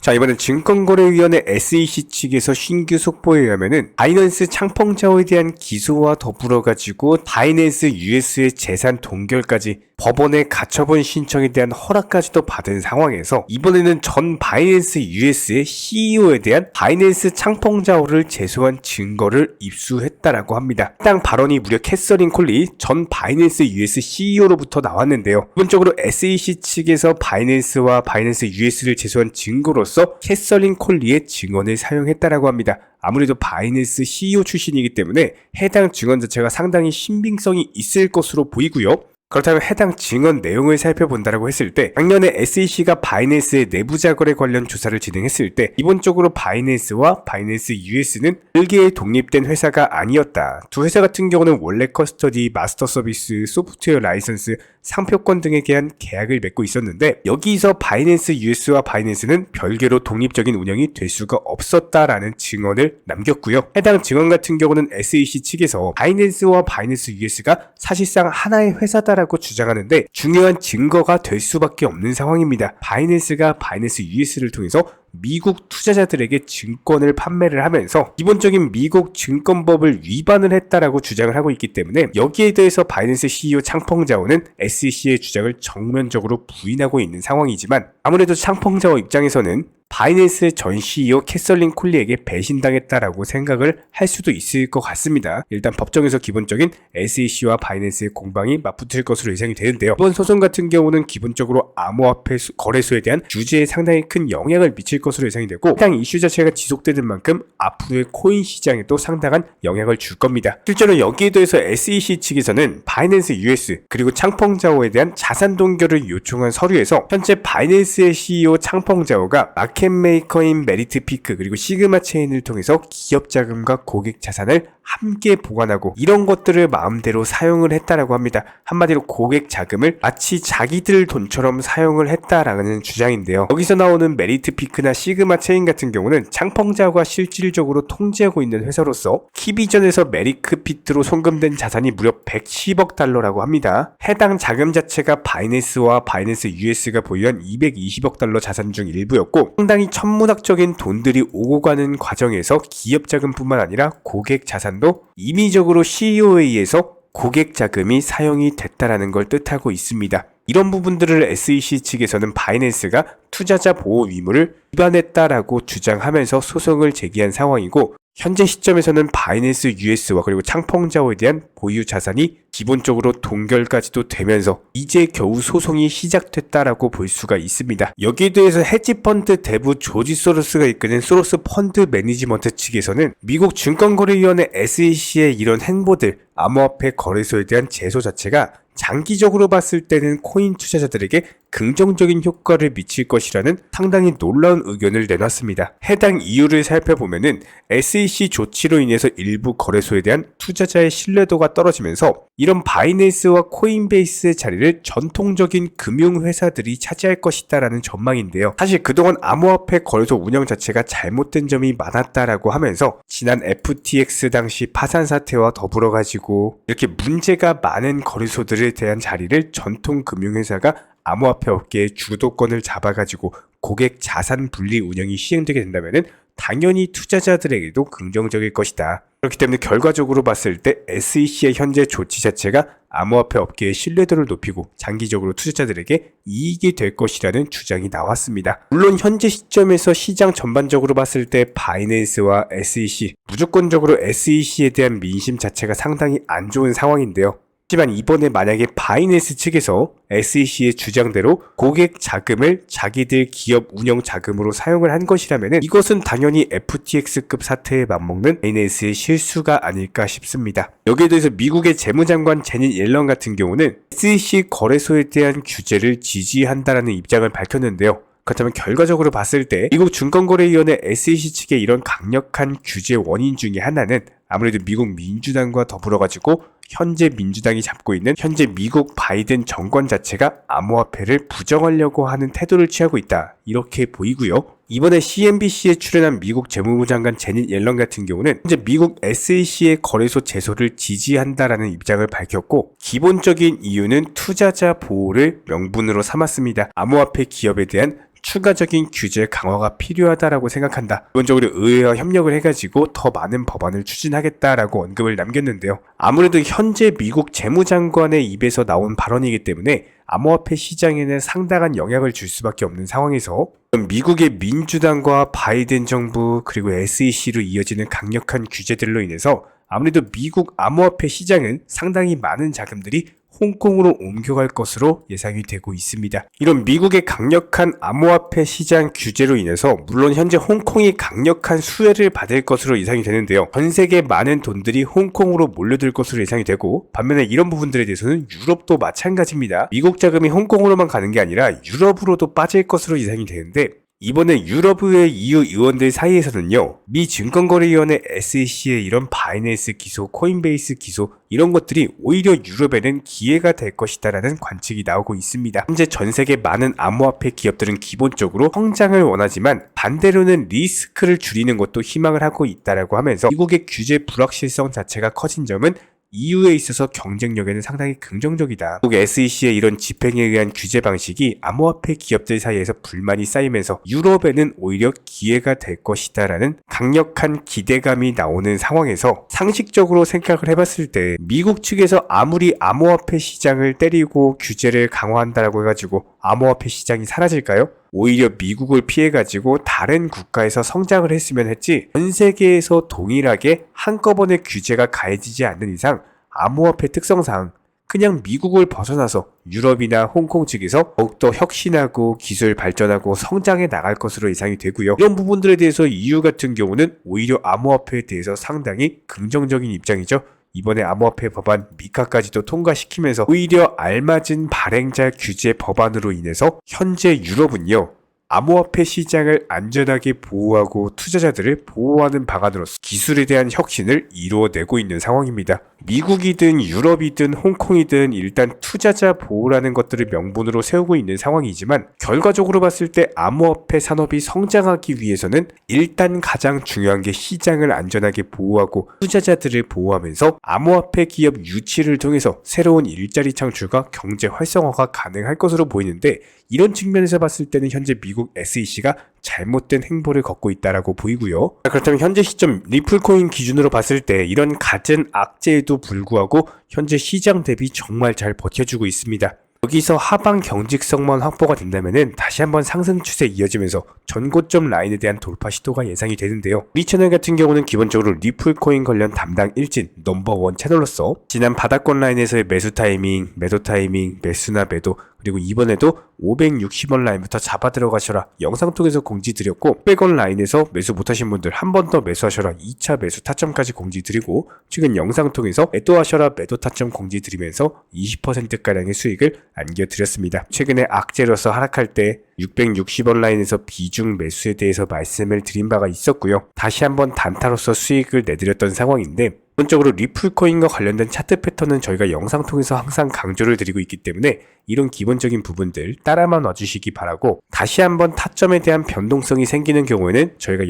자, 이번엔 증권거래위원회 SEC 측에서 신규 속보에 의하면은 바이낸스 창펑자오에 대한 기소와 더불어 가지고 바이낸스 US의 재산 동결까지 법원에 가처분 신청에 대한 허락까지도 받은 상황에서 이번에는 전 바이낸스 US의 CEO에 대한 바이낸스 창펑자오를 제소한 증거를 입수했다라고 합니다. 해당 발언이 무려 캐서린 콜리 전 바이낸스 US CEO로부터 나왔는데요. 기본적으로 SEC 측에서 바이낸스와 바이낸스 US를 제소한 증거로서 캐서린 콜리의 증언을 사용했다라고 합니다. 아무래도 바이낸스 CEO 출신이기 때문에 해당 증언 자체가 상당히 신빙성이 있을 것으로 보이고요. 그렇다면 해당 증언 내용을 살펴본다라고 했을 때 작년에 SEC가 바이낸스의 내부자 거래 관련 조사를 진행했을 때 기본적으로 바이낸스와 바이낸스 US는 별개의 독립된 회사가 아니었다. 두 회사 같은 경우는 원래 커스터디, 마스터 서비스, 소프트웨어 라이선스, 상표권 등에 대한 계약을 맺고 있었는데 여기서 바이낸스 US와 바이낸스는 별개로 독립적인 운영이 될 수가 없었다라는 증언을 남겼고요. 해당 증언 같은 경우는 SEC 측에서 바이낸스와 바이낸스 US가 사실상 하나의 회사다라고 주장하는데 중요한 증거가 될 수밖에 없는 상황입니다. 바이낸스가 바이낸스 US를 통해서 미국 투자자들에게 증권을 판매를 하면서 기본적인 미국 증권법을 위반을 했다라고 주장을 하고 있기 때문에 여기에 대해서 바이낸스 CEO 창펑자오는 SEC의 주장을 정면적으로 부인하고 있는 상황이지만 아무래도 창펑자오 입장에서는 바이낸스 전 CEO 캐서린 콜리에게 배신당했다라고 생각을 할 수도 있을 것 같습니다. 일단 법정에서 기본적인 SEC와 바이낸스의 공방이 맞붙을 것으로 예상이 되는데요. 이번 소송 같은 경우는 기본적으로 암호화폐 거래소에 대한 규제에 상당히 큰 영향을 미칠 것으로 예상이 되고 해당 이슈 자체가 지속되는 만큼 앞으로의 코인 시장에도 상당한 영향을 줄 겁니다. 실제로 여기에 대해서 SEC 측에서는 바이낸스 US 그리고 창펑자오에 대한 자산 동결을 요청한 서류에서 현재 바이낸스의 CEO 창펑자오가 마켓메이커인 메리트피크 그리고 시그마 체인을 통해서 기업 자금과 고객 자산을 함께 보관하고 이런 것들을 마음대로 사용을 했다라고 합니다. 한마디로 고객 자금을 마치 자기들 돈처럼 사용을 했다라는 주장인데요. 여기서 나오는 메리트피크나 시그마 체인 같은 경우는 창펑자오가 실질적으로 통제하고 있는 회사로서 키비전에서 메리크피트로 송금된 자산이 무려 110억 달러라고 합니다. 해당 자금 자체가 바이낸스와 바이낸스 US가 보유한 220억 달러 자산 중 일부였고 상당히 천문학적인 돈들이 오고 가는 과정에서 기업 자금뿐만 아니라 고객 자산도 임의적으로 CEO에 의해서 고객 자금이 사용이 됐다라는 걸 뜻하고 있습니다. 이런 부분들을 SEC 측에서는 바이낸스가 투자자 보호 의무를 위반했다라고 주장하면서 소송을 제기한 상황이고 현재 시점에서는 바이낸스 US와 그리고 창펑자오에 대한 보유 자산이 기본적으로 동결까지도 되면서 이제 겨우 소송이 시작됐다라고 볼 수가 있습니다. 여기에 대해서 헤지펀드 대부 조지 소로스가 이끄는 소로스 펀드 매니지먼트 측에서는 미국 증권거래위원회 SEC의 이런 행보들, 암호화폐 거래소에 대한 제소 자체가 장기적으로 봤을 때는 코인 투자자들에게 긍정적인 효과를 미칠 것이라는 상당히 놀라운 의견을 내놨습니다. 해당 이유를 살펴보면은 SEC 조치로 인해서 일부 거래소에 대한 투자자의 신뢰도가 떨어지면서 이런 바이낸스와 코인베이스의 자리를 전통적인 금융회사들이 차지할 것이다라는 전망인데요. 사실 그동안 암호화폐 거래소 운영 자체가 잘못된 점이 많았다라고 하면서 지난 FTX 당시 파산 사태와 더불어 가지고 이렇게 문제가 많은 거래소들에 대한 자리를 전통 금융회사가 암호화폐 업계의 주도권을 잡아가지고 고객 자산 분리 운영이 시행되게 된다면은 당연히 투자자들에게도 긍정적일 것이다. 그렇기 때문에 결과적으로 봤을 때 SEC의 현재 조치 자체가 암호화폐 업계의 신뢰도를 높이고 장기적으로 투자자들에게 이익이 될 것이라는 주장이 나왔습니다. 물론 현재 시점에서 시장 전반적으로 봤을 때 바이낸스와 SEC, 무조건적으로 SEC에 대한 민심 자체가 상당히 안 좋은 상황인데요. 하지만 이번에 만약에 바이낸스 측에서 SEC의 주장대로 고객 자금을 자기들 기업 운영 자금으로 사용을 한 것이라면 이것은 당연히 FTX급 사태에 맞먹는 바이낸스의 실수가 아닐까 싶습니다. 여기에 대해서 미국의 재무장관 제닛 옐런 같은 경우는 SEC 거래소에 대한 규제를 지지한다라는 입장을 밝혔는데요. 그렇다면 결과적으로 봤을 때 미국 증권거래위원회 SEC 측의 이런 강력한 규제 원인 중에 하나는 아무래도 미국 민주당과 더불어가지고 현재 민주당이 잡고 있는 현재 미국 바이든 정권 자체가 암호화폐를 부정하려고 하는 태도를 취하고 있다. 이렇게 보이고요. 이번에 CNBC에 출연한 미국 재무부 장관 제닛 옐런 같은 경우는 현재 미국 SEC의 거래소 제소를 지지한다라는 입장을 밝혔고 기본적인 이유는 투자자 보호를 명분으로 삼았습니다. 암호화폐 기업에 대한 추가적인 규제 강화가 필요하다라고 생각한다. 기본적으로 의회와 협력을 해가지고 더 많은 법안을 추진하겠다라고 언급을 남겼는데요. 아무래도 현재 미국 재무장관의 입에서 나온 발언이기 때문에 암호화폐 시장에는 상당한 영향을 줄 수밖에 없는 상황에서 미국의 민주당과 바이든 정부 그리고 SEC로 이어지는 강력한 규제들로 인해서 아무래도 미국 암호화폐 시장은 상당히 많은 자금들이 홍콩으로 옮겨갈 것으로 예상이 되고 있습니다. 이런 미국의 강력한 암호화폐 시장 규제로 인해서 물론 현재 홍콩이 강력한 수혜를 받을 것으로 예상이 되는데요. 전 세계 많은 돈들이 홍콩으로 몰려들 것으로 예상이 되고 반면에 이런 부분들에 대해서는 유럽도 마찬가지입니다. 미국 자금이 홍콩으로만 가는 게 아니라 유럽으로도 빠질 것으로 예상이 되는데 이번에 유럽의회 EU 의원들 사이에서는요, 미 증권거래위원회 SEC의 이런 바이낸스 기소, 코인베이스 기소 이런 것들이 오히려 유럽에는 기회가 될 것이다라는 관측이 나오고 있습니다. 현재 전 세계 많은 암호화폐 기업들은 기본적으로 성장을 원하지만 반대로는 리스크를 줄이는 것도 희망을 하고 있다라고 하면서 미국의 규제 불확실성 자체가 커진 점은 EU에 있어서 경쟁력에는 상당히 긍정적이다. 미국 SEC의 이런 집행에 의한 규제 방식이 암호화폐 기업들 사이에서 불만이 쌓이면서 유럽에는 오히려 기회가 될 것이다라는 강력한 기대감이 나오는 상황에서 상식적으로 생각을 해봤을 때 미국 측에서 아무리 암호화폐 시장을 때리고 규제를 강화한다라고 해가지고 암호화폐 시장이 사라질까요? 오히려 미국을 피해가지고 다른 국가에서 성장을 했으면 했지 전 세계에서 동일하게 한꺼번에 규제가 가해지지 않는 이상 암호화폐 특성상 그냥 미국을 벗어나서 유럽이나 홍콩 측에서 더욱더 혁신하고 기술 발전하고 성장해 나갈 것으로 예상이 되고요. 이런 부분들에 대해서 EU 같은 경우는 오히려 암호화폐에 대해서 상당히 긍정적인 입장이죠. 이번에 암호화폐 법안 미카까지도 통과시키면서 오히려 알맞은 발행자 규제 법안으로 인해서 현재 유럽은요. 암호화폐 시장을 안전하게 보호하고 투자자들을 보호하는 방안으로서 기술에 대한 혁신을 이루어내고 있는 상황입니다. 미국이든 유럽이든 홍콩이든 일단 투자자 보호라는 것들을 명분으로 세우고 있는 상황이지만 결과적으로 봤을 때 암호화폐 산업이 성장하기 위해서는 일단 가장 중요한 게 시장을 안전하게 보호하고 투자자들을 보호하면서 암호화폐 기업 유치를 통해서 새로운 일자리 창출과 경제 활성화가 가능할 것으로 보이는데 이런 측면에서 봤을 때는 현재 미국 SEC가 잘못된 행보를 걷고 있다라고 보이고요. 그렇다면 현재 시점 리플코인 기준으로 봤을 때 이런 갖은 악재에도 불구하고 현재 시장 대비 정말 잘 버텨주고 있습니다. 여기서 하방 경직성만 확보가 된다면 다시 한번 상승 추세 이어지면서 전고점 라인에 대한 돌파 시도가 예상이 되는데요. 우리 채널 같은 경우는 기본적으로 리플코인 관련 담당 일진 넘버원 채널로서 지난 바닥권 라인에서의 매수 타이밍, 매도 타이밍, 매수나 매도 그리고 이번에도 560원 라인부터 잡아 들어가셔라 영상 통해서 공지 드렸고 600원 라인에서 매수 못하신 분들 한 번 더 매수하셔라 2차 매수 타점까지 공지 드리고 최근 영상 통해서 매도하셔라 매도 타점 공지 드리면서 20%가량의 수익을 안겨드렸습니다. 최근에 악재로서 하락할 때 660원 라인에서 비중 매수에 대해서 말씀을 드린 바가 있었고요. 다시 한번 단타로서 수익을 내드렸던 상황인데 기본적으로 리플코인과 관련된 차트 패턴은 저희가 영상 통해서 항상 강조를 드리고 있기 때문에 이런 기본적인 부분들 따라만 와주시기 바라고 다시 한번 타점에 대한 변동성이 생기는 경우에는 저희가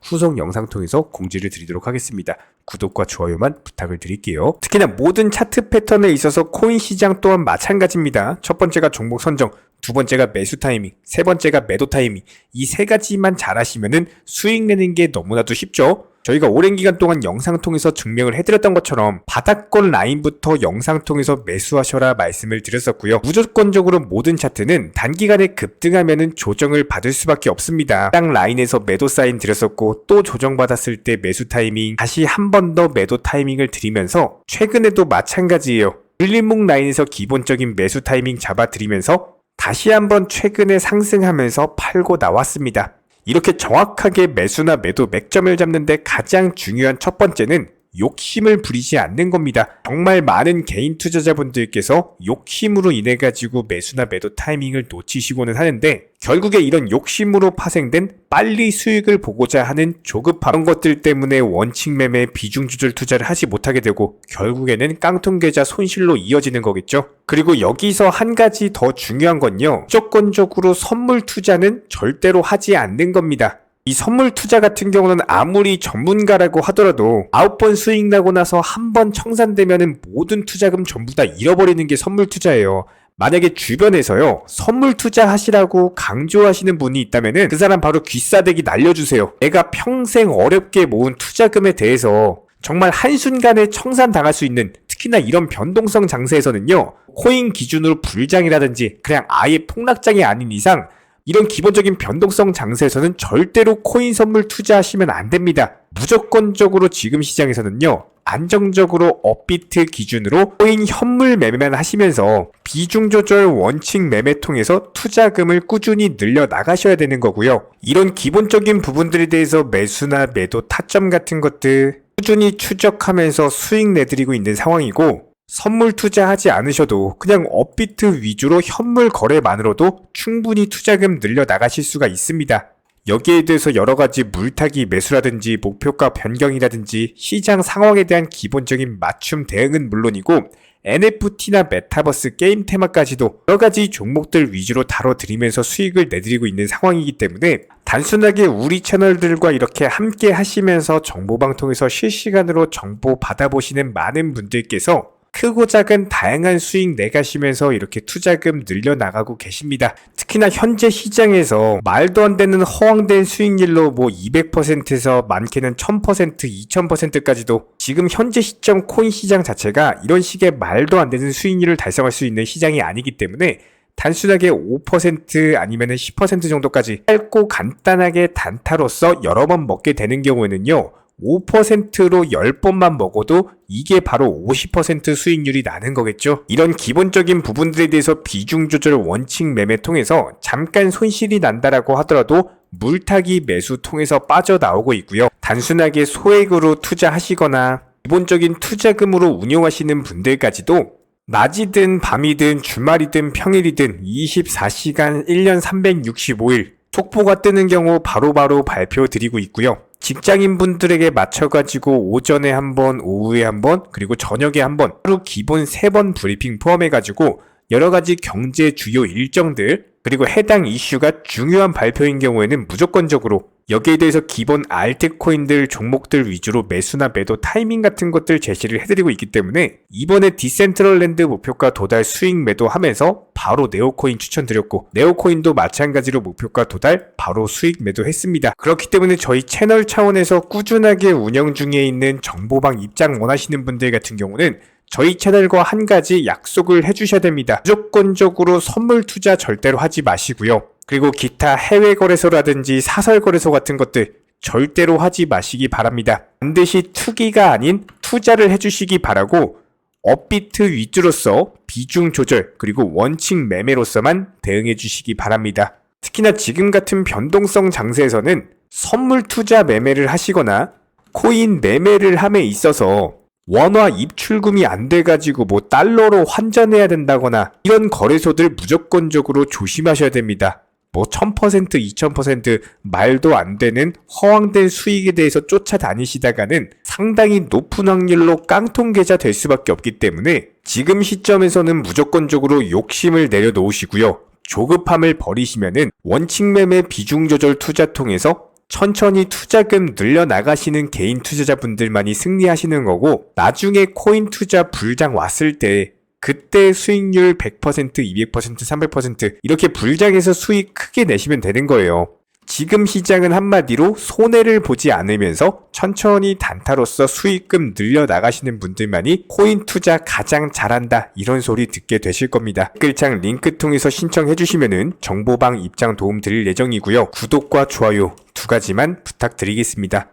후속 영상 통해서 공지를 드리도록 하겠습니다. 구독과 좋아요만 부탁을 드릴게요. 특히나 모든 차트 패턴에 있어서 코인 시장 또한 마찬가지입니다. 첫 번째가 종목 선정, 두 번째가 매수 타이밍, 세 번째가 매도 타이밍 이 세 가지만 잘하시면은 수익 내는 게 너무나도 쉽죠. 저희가 오랜 기간 동안 영상 통해서 증명을 해드렸던 것처럼 바닥권 라인부터 영상 통해서 매수하셔라 말씀을 드렸었고요. 무조건적으로 모든 차트는 단기간에 급등하면은 조정을 받을 수밖에 없습니다. 딱 라인에서 매도 사인 드렸었고 또 조정받았을 때 매수 타이밍 다시 한 번 더 매도 타이밍을 드리면서 최근에도 마찬가지예요. 일림목 라인에서 기본적인 매수 타이밍 잡아드리면서 다시 한번 최근에 상승하면서 팔고 나왔습니다. 이렇게 정확하게 매수나 매도 맥점을 잡는데 가장 중요한 첫 번째는 욕심을 부리지 않는 겁니다. 정말 많은 개인 투자자분들께서 욕심으로 인해 가지고 매수나 매도 타이밍을 놓치시고는 하는데 결국에 이런 욕심으로 파생된 빨리 수익을 보고자 하는 조급함 이런 것들 때문에 원칙 매매 비중 조절 투자를 하지 못하게 되고 결국에는 깡통 계좌 손실로 이어지는 거겠죠. 그리고 여기서 한 가지 더 중요한 건요. 무조건적으로 선물 투자는 절대로 하지 않는 겁니다. 이 선물 투자 같은 경우는 아무리 전문가라고 하더라도 9번 수익 나고 나서 한 번 청산되면은 모든 투자금 전부 다 잃어버리는 게 선물 투자예요. 만약에 주변에서요, 선물 투자하시라고 강조하시는 분이 있다면은 그 사람 바로 귀싸대기 날려주세요. 내가 평생 어렵게 모은 투자금에 대해서 정말 한순간에 청산당할 수 있는, 특히나 이런 변동성 장세에서는요, 코인 기준으로 불장이라든지 그냥 아예 폭락장이 아닌 이상 이런 기본적인 변동성 장세에서는 절대로 코인 선물 투자하시면 안 됩니다. 무조건적으로 지금 시장에서는요, 안정적으로 업비트 기준으로 코인 현물 매매만 하시면서 비중 조절 원칙 매매 통해서 투자금을 꾸준히 늘려 나가셔야 되는 거고요. 이런 기본적인 부분들에 대해서 매수나 매도 타점 같은 것들 꾸준히 추적하면서 수익 내드리고 있는 상황이고, 선물 투자하지 않으셔도 그냥 업비트 위주로 현물 거래만으로도 충분히 투자금 늘려 나가실 수가 있습니다. 여기에 대해서 여러가지 물타기 매수라든지 목표가 변경이라든지 시장 상황에 대한 기본적인 맞춤 대응은 물론이고, NFT나 메타버스 게임 테마까지도 여러가지 종목들 위주로 다뤄드리면서 수익을 내드리고 있는 상황이기 때문에 단순하게 우리 채널들과 이렇게 함께 하시면서 정보방통에서 실시간으로 정보 받아보시는 많은 분들께서 크고 작은 다양한 수익 내가시면서 이렇게 투자금 늘려나가고 계십니다. 특히나 현재 시장에서 말도 안 되는 허황된 수익률로 200%에서 많게는 1000%, 2000%까지도 지금 현재 시점 코인 시장 자체가 이런 식의 말도 안 되는 수익률을 달성할 수 있는 시장이 아니기 때문에 단순하게 5% 아니면 10% 정도까지 짧고 간단하게 단타로서 여러 번 먹게 되는 경우에는요, 5%로 10번만 먹어도 이게 바로 50% 수익률이 나는 거겠죠. 이런 기본적인 부분들에 대해서 비중 조절 원칙 매매 통해서 잠깐 손실이 난다라고 하더라도 물타기 매수 통해서 빠져나오고 있고요. 단순하게 소액으로 투자하시거나 기본적인 투자금으로 운용하시는 분들까지도 낮이든 밤이든 주말이든 평일이든 24시간 1년 365일 속보가 뜨는 경우 바로바로 발표 드리고 있고요. 직장인 분들에게 맞춰가지고 오전에 한 번, 오후에 한 번, 그리고 저녁에 한 번, 하루 기본 3번 브리핑 포함해가지고 여러가지 경제 주요 일정들, 그리고 해당 이슈가 중요한 발표인 경우에는 무조건적으로 여기에 대해서 기본 알트코인들 종목들 위주로 매수나 매도 타이밍 같은 것들 제시를 해드리고 있기 때문에 이번에 디센트럴랜드 목표가 도달 수익 매도하면서 바로 네오코인 추천드렸고, 네오코인도 마찬가지로 목표가 도달 바로 수익 매도했습니다. 그렇기 때문에 저희 채널 차원에서 꾸준하게 운영 중에 있는 정보방 입장 원하시는 분들 같은 경우는 저희 채널과 한 가지 약속을 해주셔야 됩니다. 무조건적으로 선물 투자 절대로 하지 마시고요. 그리고 기타 해외 거래소라든지 사설 거래소 같은 것들 절대로 하지 마시기 바랍니다. 반드시 투기가 아닌 투자를 해주시기 바라고, 업비트 위주로서 비중 조절 그리고 원칙 매매로서만 대응해 주시기 바랍니다. 특히나 지금 같은 변동성 장세에서는 선물 투자 매매를 하시거나 코인 매매를 함에 있어서 원화 입출금이 안 돼가지고 달러로 환전해야 된다거나 이런 거래소들 무조건적으로 조심하셔야 됩니다. 1000%, 2000% 말도 안 되는 허황된 수익에 대해서 쫓아다니시다가는 상당히 높은 확률로 깡통 계좌 될 수밖에 없기 때문에 지금 시점에서는 무조건적으로 욕심을 내려놓으시고요. 조급함을 버리시면은 원칙 매매 비중 조절 투자 통해서 천천히 투자금 늘려나가시는 개인 투자자분들만이 승리하시는 거고, 나중에 코인 투자 불장 왔을 때 그때 수익률 100%, 200%, 300% 이렇게 불장해서 수익 크게 내시면 되는 거예요. 지금 시장은 한마디로 손해를 보지 않으면서 천천히 단타로서 수익금 늘려나가시는 분들만이 코인 투자 가장 잘한다, 이런 소리 듣게 되실 겁니다. 댓글창 링크 통해서 신청해주시면은 정보방 입장 도움 드릴 예정이고요. 구독과 좋아요 2가지만 부탁드리겠습니다.